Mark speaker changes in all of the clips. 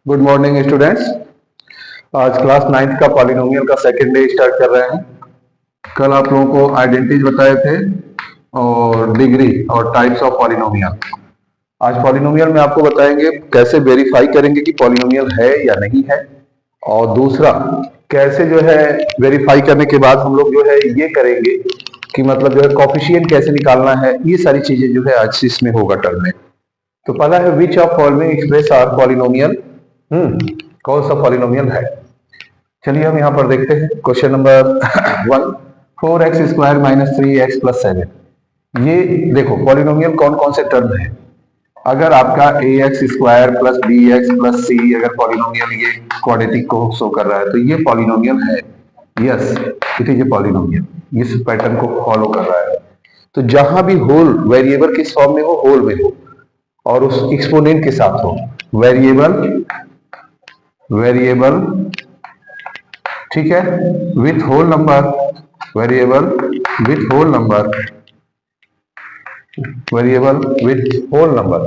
Speaker 1: Good morning students. आज class 9th का polynomial का सेकेंड डे स्टार्ट कर रहे हैं। कल आप लोगों को आइडेंटिटीज बताए थे और डिग्री और टाइप्स ऑफ पॉलिनोमियल। आज पॉलिनोमियल में आपको बताएंगे कैसे वेरीफाई करेंगे कि पॉलिनोमियल है या नहीं है, और दूसरा कैसे जो है वेरीफाई करने के बाद हम लोग जो है ये करेंगे कि मतलब जो है कोफिशिएंट कैसे निकालना है। ये सारी चीजें जो है आज इसमें होगा टर्म में। तो पहला है which of following express are polynomial. कौन सा पॉलिनोमियल है। चलिए हम यहाँ पर देखते हैं question number 1। 4x² minus 3x plus 7। ये देखो पॉलिनोमियल कौन कौन से टर्म है। अगर आपका ax² plus bx plus c अगर पॉलिनोमियल ये क्वाड्रेटिक को शो कर रहा है तो ये पॉलिनोमियल है। Yes, it is a polynomial. इस पैटर्न को फॉलो कर रहा है। तो जहां भी होल वेरिएबल किस फॉर्म में हो, होल में हो और उस एक्सपोनेंट के साथ हो, वेरिएबल ठीक है, with whole number, variable with whole number, variable with whole number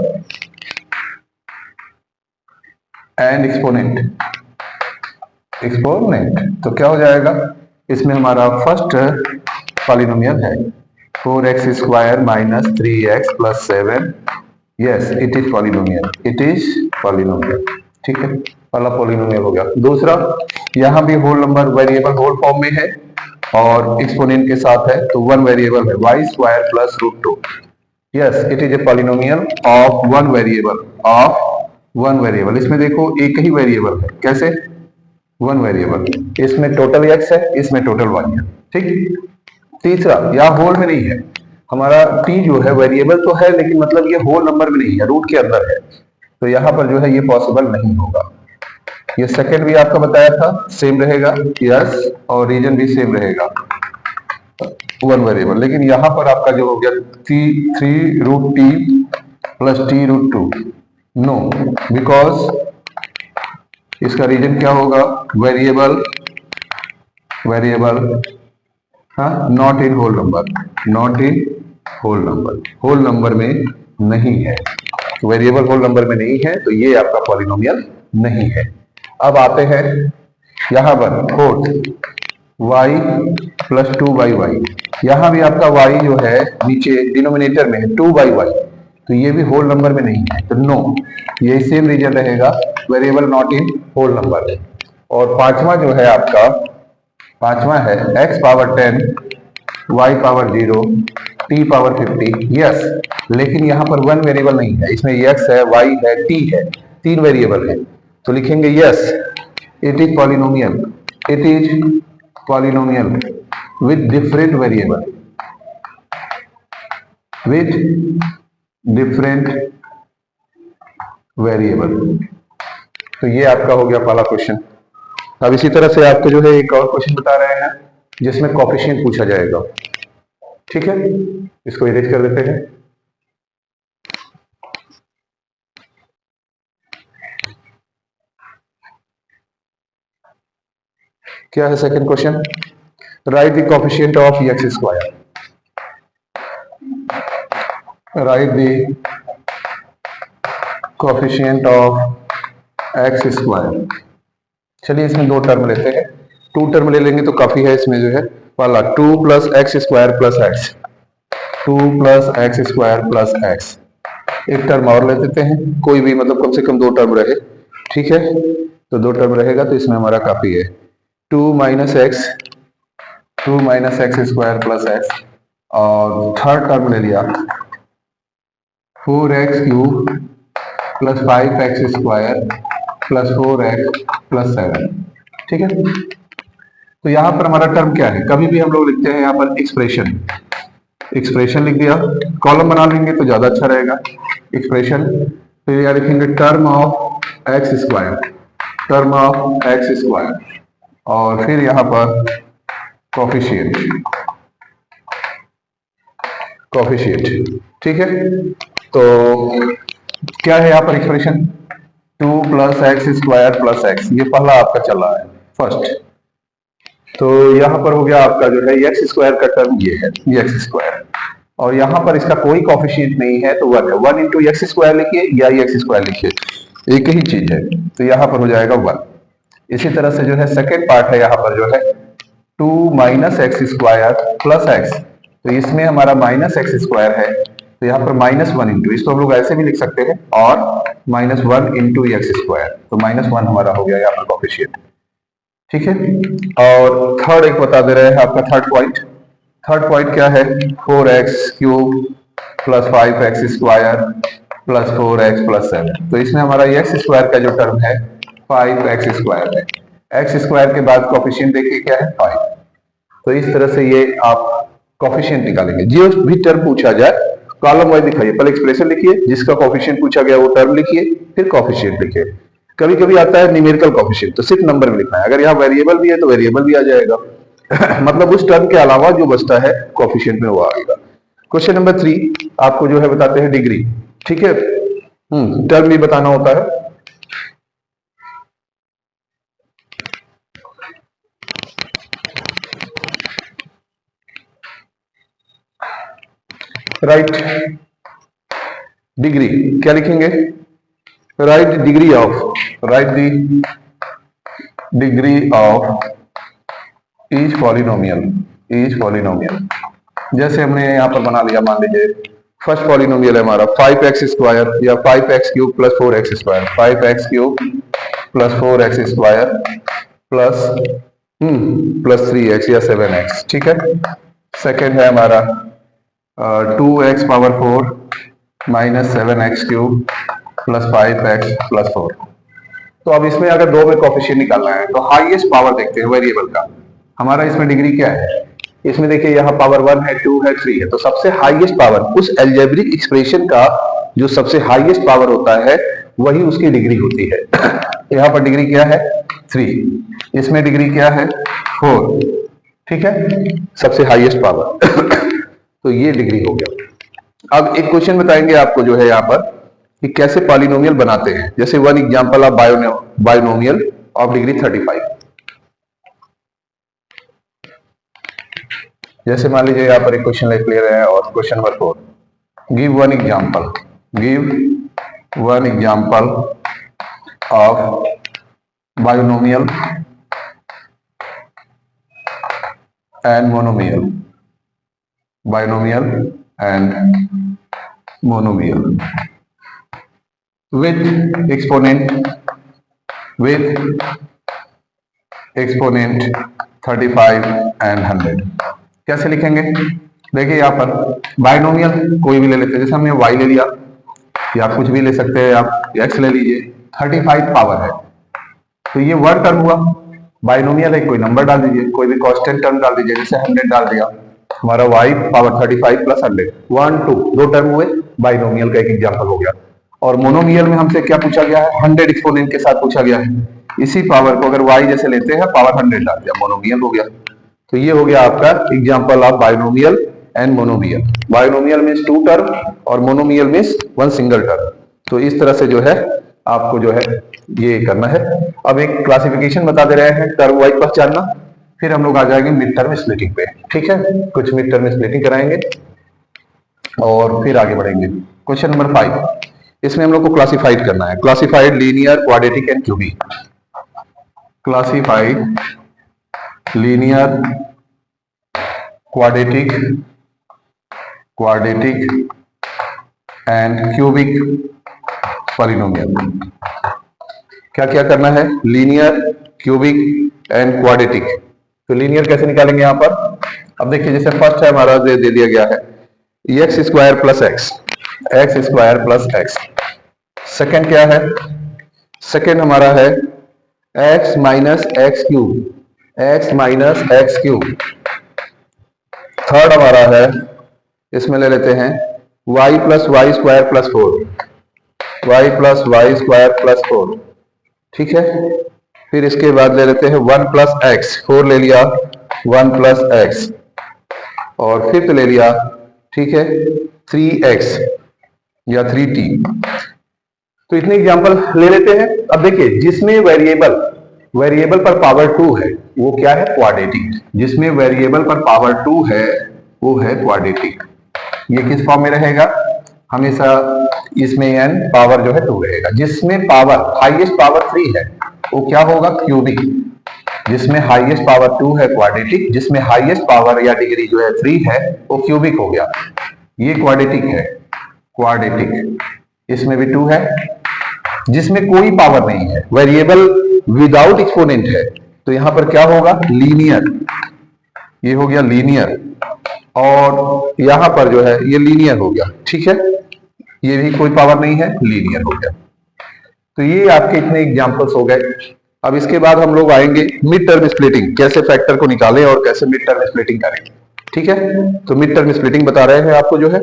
Speaker 1: and exponent. तो क्या हो जाएगा, इसमें हमारा फर्स्ट पॉलिनोमियल है 4x² minus 3x plus 7। Yes, it is polynomial, it is polynomial. ठीक है, पहला पॉलिनोमियल हो गया। दूसरा, यहां भी whole number variable whole form में है और एक्सपोनेंट के साथ है तो वन वेरिएबल है y² plus √2। Yes, it is a polynomial of one variable. इसमें देखो एक ही वेरिएबल है, कैसे वन वेरिएबल, इसमें टोटल x है, इसमें टोटल y है। ठीक। तीसरा, यह होल में नहीं है, हमारा t जो है वेरिएबल तो है लेकिन मतलब ये होल नंबर में नहीं है, रूट के अंदर है, तो यहां पर जो है ये पॉसिबल नहीं होगा। ये सेकंड भी आपका बताया था सेम रहेगा, यस, और रीजन भी सेम रहेगा वन वेरिएबल। लेकिन यहां पर आपका जो हो गया 3√t plus t√2, no, because इसका रीजन क्या होगा, वेरिएबल हाँ, not in whole number, not in whole number, whole number में नहीं है, वेरिएबल होल नंबर में नहीं है तो ये आपका पॉलिनोमियल नहीं है। अब आते हैं यहां पर फोर्थ, y प्लस 2y। यहां भी आपका y जो है नीचे डिनोमिनेटर में है 2y, तो ये भी होल नंबर में नहीं है, तो नो, ये सेम रीजन रहेगा, variable not in whole number. और पांचवा जो है आपका, पांचवा है x power 10 y power 0 t power 50। Yes, लेकिन यहां पर वन वेरिएबल नहीं है, इसमें x है, y है, t है, तीन वेरिएबल है, तो लिखेंगे yes, it is polynomial, it is polynomial with different variable, with different variable. तो ये आपका हो गया पहला क्वेश्चन। अब इसी तरह से आपको जो है एक और क्वेश्चन बता रहे हैं जिसमें कोफिशिएंट पूछा जाएगा। ठीक है, इसको इरेज कर देते हैं। क्या है second question, right the coefficient of x², right the coefficient of x²। चलिए इसमें दो टर्म लेते हैं, टू टर्म ले लेंगे तो काफी है। इसमें जो है वाला 2 plus x² plus x, 2 plus x² plus x, एक टर्म और ले लेते हैं, कोई भी मतलब कम से कम दो टर्म रहे। ठीक है, तो दो टर्म रहेगा तो इसमें हमारा काफी है 2 माइनस x² प्लस x, और थर्ड टर्म ले लिया 4x³ plus 5x² plus 4x plus 7। ठीक है, तो यहां पर हमारा टर्म क्या है, कभी भी हम लोग लिखते हैं यहां पर एक्सप्रेशन लिख दिया, कॉलम बना लेंगे तो ज्यादा अच्छा रहेगा, एक्सप्रेशन। फिर यहां लिखेंगे term of x², term of x², और फिर यहां पर कोफिशिएंट। ठीक है, तो क्या है यहां पर expression 2 plus x² plus x, ये पहला आपका चल रहा है फर्स्ट। तो यहां पर हो गया आपका जो है x² का टर्म ये है, ये x², और यहां पर इसका कोई कोफिशिएंट नहीं है तो 1 है, 1 इंटू x² लिखिए या x² लिखिए, एक ही चीज है, तो यहाँ पर हो जाएगा 1। इसी तरह से जो है सेकेंड पार्ट है यहाँ पर जो है 2 minus x square plus x, तो इसमें हमारा माइनस एक्स स्क्वायर है, तो यहाँ पर -1 इंटू, इसको हम लोग ऐसे भी लिख सकते हैं, और -1 इंटू एक्स स्क्वायर, तो -1 हमारा हो गया यहाँ पर कोफिशिएंट। ठीक है, और थर्ड एक बता दे रहे हैं आपका थर्ड पॉइंट क्या है, 4x cube plus 5x square plus 4x plus 7, तो इसमें हमारा एक्स स्क्वायर का जो टर्म है 5x स्क्वायर है, एक्स स्क्वायर के बाद कोफिशिएंट देखिए क्या है 5, तो इस तरह से ये आप कोफिशिएंट निकालेंगे। जो भी टर्म पूछा जाए कॉलम वाइज दिखाइए, पहले एक्सप्रेशन लिखिए, जिसका कोफिशिएंट पूछा गया वो टर्म लिखिए, फिर कोफिशिएंट लिखिए। कभी कभी आता है न्यूमेरिकल कोफिशिएंट, तो सिर्फ नंबर में लिखना है, अगर यहाँ वेरिएबल भी है तो वेरिएबल भी आ जाएगा मतलब उस टर्म के अलावा जो बचता है कोफिशिएंट में वो आएगा। क्वेश्चन नंबर 3 आपको जो है बताते हैं डिग्री। ठीक है, टर्म भी बताना होता है। राइट डिग्री क्या लिखेंगे, right degree of each polynomial. जैसे हमने यहाँ पर बना लिया, मान लीजिए फर्स्ट पॉलिनोमियल है हमारा 5x स्क्वायर या 5x cube plus 4x square, 5x cube plus 4x square plus 3x या 7x। ठीक है, सेकेंड है हमारा 2x power 4 minus 7x cube plus 5x plus 4। तो अब इसमें अगर दो में कोफिशिएंट निकालना है तो हाईएस्ट पावर देखते हैं वेरिएबल का, हमारा इसमें डिग्री क्या है, इसमें देखिए यहाँ पावर 1 है, 2 है, 3 है, तो सबसे हाईएस्ट पावर उस अलजेब्रिक एक्सप्रेशन का जो सबसे हाईएस्ट पावर होता है वही उसकी डिग्री होती है। यहाँ पर डिग्री क्या है 3, इसमें डिग्री क्या है 4। ठीक है, सबसे हाईएस्ट पावर तो ये डिग्री हो गया। अब एक क्वेश्चन बताएंगे आपको जो है यहाँ पर कि कैसे पॉलिनोमियल बनाते हैं, जैसे one example of binomial of degree 35। जैसे मान लीजिए यहाँ पर एक क्वेश्चन लिख ले रहे हैं, और question number 4, give one example of binomial and monomial with exponent 35 and 100। कैसे लिखेंगे, देखिए यहाँ पर बाइनोमियल कोई भी ले लेते हैं, जैसे हमने y ले लिया या कुछ भी ले सकते हैं, आप x ले लीजिए, 35 पावर है, तो ये वर्ड टर्म हुआ। बाइनोमियल है, कोई नंबर डाल दीजिए, कोई भी कांस्टेंट टर्म डाल दीजिए, जैसे 100 डाल दिया, हमारा y पावर 35 प्लस 100, 1 2 दो टर्म हुए, बाइनोमियल का एक एग्जांपल हो गया। और मोनोमियल में हमसे क्या पूछा गया है, 100 एक्सपोनेंट के साथ पूछा गया है, इसी पावर को अगर y जैसे लेते हैं पावर 100 डाल दिया, मोनोमियल हो गया। तो ये हो गया आपका example of binomial and monomial. Binomial means 2 term और मोनोमियल मींस 1 सिंगल टर्म। तो इस तरह से जो है आपको जो है ये करना है। अब एक क्लासिफिकेशन बता दे रहे हैं टर्म वाइज पहचानना, फिर हम लोग आ जाएंगे मिड टर्म स्प्लिटिंग पे। ठीक है, कुछ मिड टर्म स्प्लिटिंग कराएंगे और फिर आगे बढ़ेंगे। क्वेश्चन नंबर 5, इसमें हम लोग को क्लासिफाइड करना है, classified linear quadratic and cubic. Classified linear quadratic and cubic polynomial. क्या क्या करना है, लीनियर, क्यूबिक एंड क्वाड्रेटिक। तो लीनियर कैसे निकालेंगे यहाँ पर, अब देखिए जैसे फर्स्ट है हमारा दे दिया गया है x square plus x, x square plus x. Second क्या है, सेकेंड हमारा है x minus x cube, x minus x cube. Third हमारा है, इसमें ले लेते हैं y plus y square plus 4, y plus y square plus 4। ठीक है, फिर इसके बाद ले लेते हैं 1 प्लस एक्स, 4 ले लिया, 1 प्लस एक्स, और फिफ्थ ले लिया, ठीक है 3x या 3t। तो इतने एग्जांपल ले लेते हैं। अब देखिए जिसमें वेरिएबल पर पावर 2 है वो क्या है, क्वाड्रेटिक। जिसमें वेरिएबल पर पावर 2 है वो है क्वाड्रेटिक। ये किस फॉर्म में रहेगा, हमेशा इसमें n पावर जो है 2 रहेगा। जिसमें पावर हाईएस्ट पावर 3 है वो क्या होगा, क्यूबिक। जिसमें हाईएस्ट पावर 2 है क्वाड्रेटिक, जिसमें हाईएस्ट पावर या डिग्री जो है 3 है वो क्यूबिक हो गया। ये क्वाड्रेटिक है, क्वाड्रेटिक। इसमें भी 2 है। जिसमें कोई पावर नहीं है, वेरिएबल विदाउट एक्सपोनेंट है, तो यहां पर क्या होगा, लीनियर। ये हो गया लीनियर, और यहां पर जो है ये लीनियर हो गया, ठीक है। ये भी कोई पावर नहीं है, लीनियर हो गया। तो ये आपके इतने एग्जांपल्स हो गए। अब इसके बाद हम लोग आएंगे मिड टर्म स्प्लिटिंग, कैसे फैक्टर को निकालें और कैसे मिड टर्म स्प्लिटिंग करें, ठीक है। तो मिड टर्म स्प्लिटिंग बता रहे हैं आपको जो है।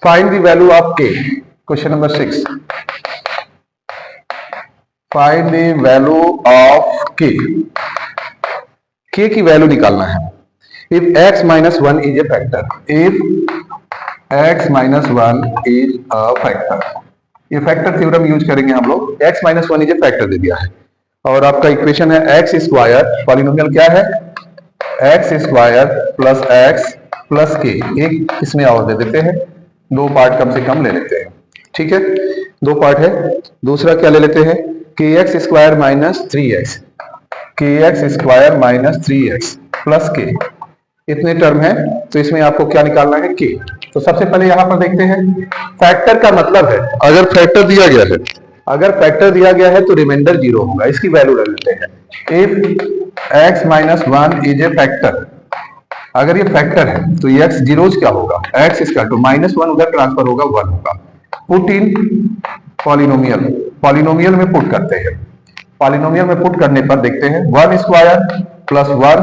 Speaker 1: Find the value of k. Question number 6. Find the value of k. k की वैल्यू निकालना है। If x minus 1 is a factor. If x minus 1 is a factor. ये फैक्टर थ्योरम यूज करेंगे हम लोग। x minus 1 is a factor दे दिया है, और आपका इक्वेशन है x स्क्वायर, पॉलिनोमियल क्या है, x square plus x plus k। एक इसमें और दे देते हैं, 2 पार्ट कम से कम ले लेते हैं, ठीक है। 2 पार्ट है। दूसरा क्या ले लेते हैं, के एक्स स्क्वायर माइनस 3x, के x square minus 3x plus के। इतने टर्म है, तो इसमें आपको क्या निकालना है, के। तो सबसे पहले यहां पर देखते हैं, फैक्टर का मतलब है अगर फैक्टर दिया गया है, अगर फैक्टर दिया गया है तो रिमाइंडर 0 होगा, इसकी वैल्यू ले लेते हैं। If x minus 1 is a factor, अगर ये फैक्टर है तो ये x जीरोज क्या होगा, x इसका टू माइनस 1 उधर ट्रांसफर होगा, 1 होगा। पुट इन पॉलिनोमियल, पॉलिनोमियल में पुट करते हैं। पॉलिनोमियल में पुट करने पर देखते हैं 1 स्क्वायर प्लस 1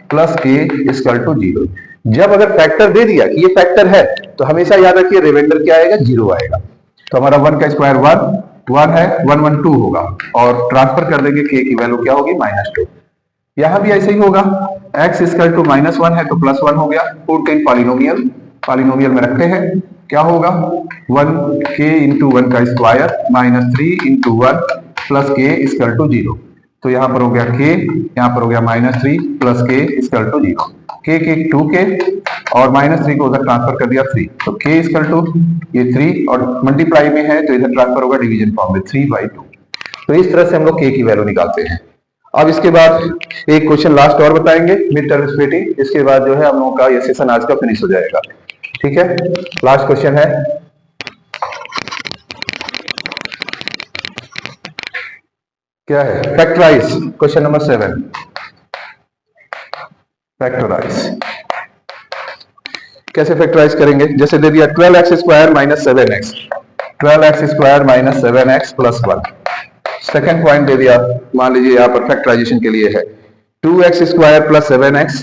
Speaker 1: प्लस के इक्वल टू 0। जब अगर फैक्टर दे दिया कि ये फैक्टर है, तो हमेशा याद रखिए रिमाइंडर क्या आएगा, 0 आएगा। तो हमारा 1 का स्क्वायर 1 है, 1 1 2 होगा, और ट्रांसफर कर देंगे के की वैल्यू क्या होगी, -2। यहां भी ऐसे ही होगा, x इक्वल टू -1 है तो +1 हो गया। पुट इन पॉलिनोमियल, पॉलिनोमियल में रखते हैं, क्या होगा, 1k इंटू 1 का square -3 into 1 plus k equal to 0। तो यहां पर हो गया k, यहां पर हो गया -3 plus k equal to 0। k 2k और -3 को उधर ट्रांसफर कर दिया 3, तो k इक्वल टू ये 3 और मल्टीप्लाई में है तो इधर ट्रांसफर होगा डिवीजन फॉर्म में 3/2। तो इस तरह से हम लोग k की वैल्यू निकालते हैं। अब इसके बाद एक क्वेश्चन लास्ट और बताएंगे, मिड टर्म स्प्लिटिंग। इसके बाद जो है हम लोगों का ये सेशन आज का फिनिश हो जाएगा, ठीक है। लास्ट क्वेश्चन है, क्या है, फैक्टराइज। Question number 7, factorise. कैसे फैक्टराइज करेंगे, जैसे दे दिया 12x square minus 7x, 12x square minus 7x plus 1। Second point दे दिया, मान लीजिए यहाँ पर फैक्टराइजेशन के लिए है 2x square plus 7x,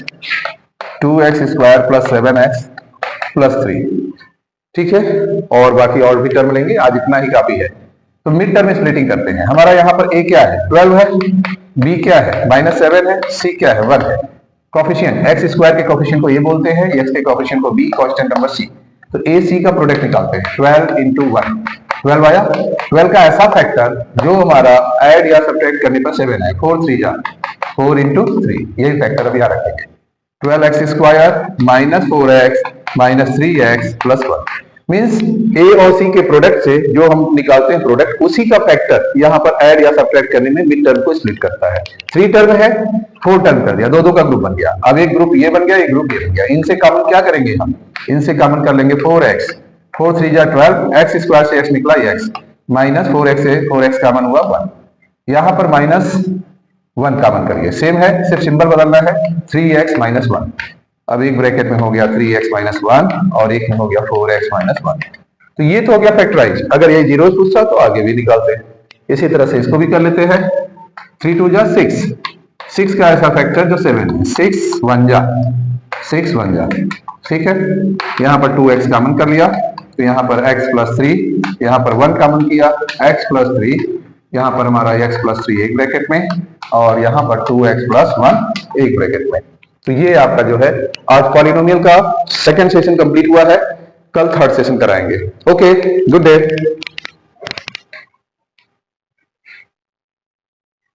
Speaker 1: 2x square plus 7x plus 3, ठीक है। और बाकी और भी टर्म लेंगे, आज इतना ही काफी है। तो मिड टर्म स्प्लिटिंग करते हैं। हमारा यहाँ पर a क्या है, 12 है, b क्या है, -7 है, c क्या है, 1 है। कोफिशिएंट x स्क्वायर के कोफिशिएंट को ये बोलते हैं, x के कोफिशिएंट को b, कांस्टेंट नंबर c। तो a c का प्रोडक्ट निकालते हैं, 12 इंटू 1, 12 आया। 12 का ऐसा फैक्टर जो हमारा ऐड या सब्ट्रैक्ट करने पर 7 है, 4 3 जा 4 इंटू 3, यही फैक्टर अभी याद रखेंगे। 12x square minus 4x minus 3x plus 1 means a और c के प्रोडक्ट से जो हम निकालते हैं प्रोडक्ट, उसी का फैक्टर यहाँ पर ऐड या सब्ट्रैक्ट करने में मिड टर्म को स्प्लिट करता है। 3 टर्म है, 4 टर्म कर दिया, दो का ग्रुप बन गया। अब एक ग्रुप ये बन गया, एक ग्रुप ये बन गया। इनसे कॉमन क्या करेंगे हम, इनसे कॉमन कर लेंगे 4x, 4 3 जा 12, x स्क्वायर से x निकला x, माइनस 4x से 4x कॉमन हुआ 1, यहाँ पर -1 कॉमन करिए, सेम है, सिर्फ सिंबल बदलना है, 3x माइनस 1। अब एक ब्रैकेट में हो गया 3x माइनस 1 और एक में हो गया 4x माइनस 1। तो ये तो हो गया फैक्टराइज। अगर ये जीरो पूछता तो आगे भी निकालते हैं। इसी तरह से इसको भी कर लेते हैं, 3 2 जा 6, 6 का ऐसा फैक्टर जो 7 है, 6 1 जा 6 1 जा, ठीक है। यहाँ पर 2x कॉमन कर लिया, तो यहाँ पर x प्लस 3, यहाँ पर 1 कॉमन किया, x प्लस 3, यहाँ पर हमारा x प्लस 3 एक ब्रैकेट में, और यहाँ पर 2x प्लस 1 एक ब्रैकेट में। तो ये आपका जो है आज पॉलिनोमियल का सेकंड सेशन कंप्लीट हुआ है, कल थर्ड सेशन कराएंगे। Okay, good day.